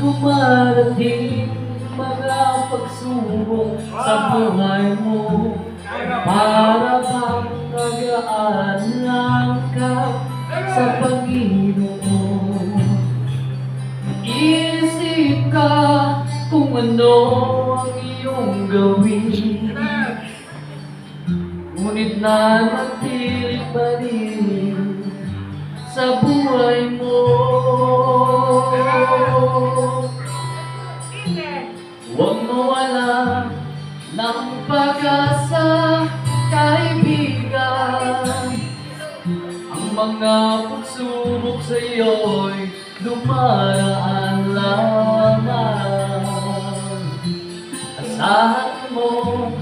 dumarating mga pagsubok sa buhay mo. Para bang nag-aalang ka sa Panginoon. Isip ka kung ano ang iyong gawin, ngunit nanatili pa rin sa buhay mo. Huwag mawala ng pag-asa, kaibigan. Ang mga pagsubok sa'yo'y dumaraan lamang. Asahan mo,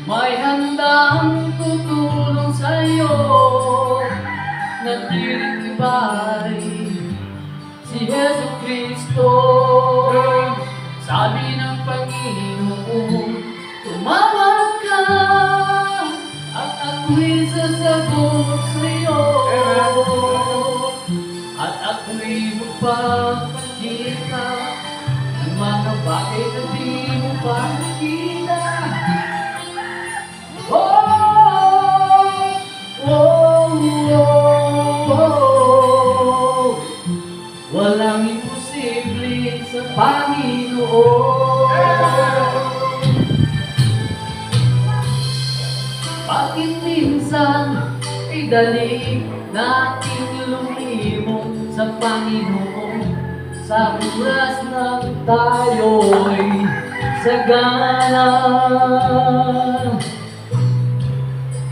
may handang tutulong sa'yo na tinitibay si Jesu Cristo. Sabi ng Panginoon, tumawag ka at ako'y sasagot sa'yo, at ako'y magpapakita ng mga bagay na di mo pa nakita. Walang imposible sa Panginoon. Bakit minsan ay dali nating lumimong sa Panginoon sa oras na tayo'y sagana?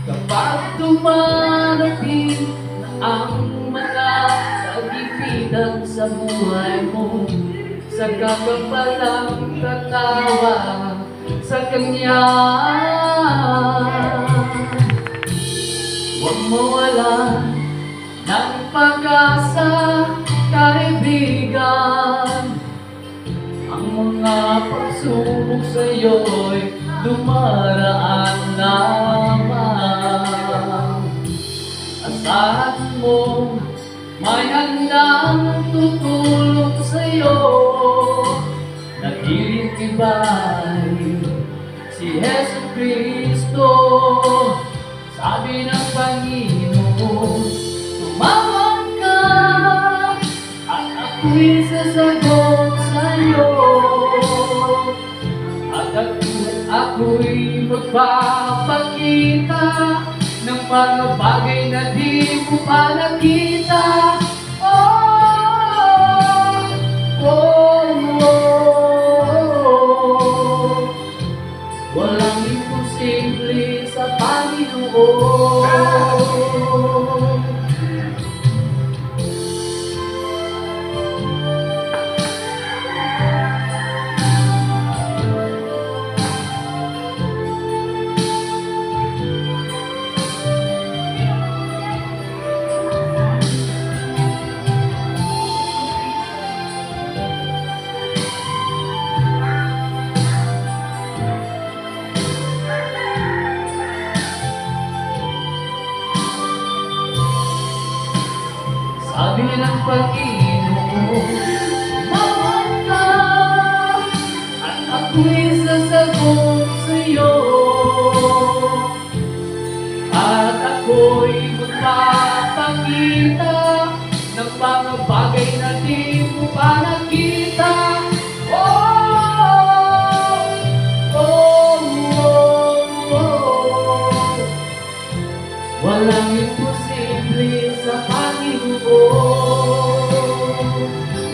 Kapag dumarating ang mga kagipitan sa buhay mo, sa kakapalang tatawa sa Kanya. Huwag mawala ng pag-asa, kaibigan. Ang mga pagsubok sa'yo'y dumaraan lamang. Asahan mo, may handang tutulong sa'yo, nagtitibay si Jesu Cristo. Sabi ng Panginoon, tumawag ka at ako'y sasagot sa'yo, at ako'y magpapakita ng mga bagay na di mo pa nakita. Walang imposible sa Panginoon. Sabi ng Panginoon, tumawag ka at ako'y sasagot sa'yo, at ako'y magpapakita ng mga bagay na di mo pa nakita. Walang imposible sa Panginoon.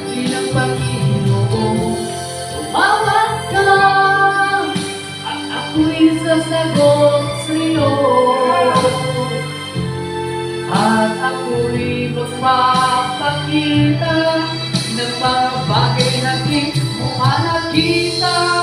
Bilang Panginoon, tumawag ka at ako'y sasagot sa'yo, at ako'y magpapakita ng mga bagay na di mo pa nakita.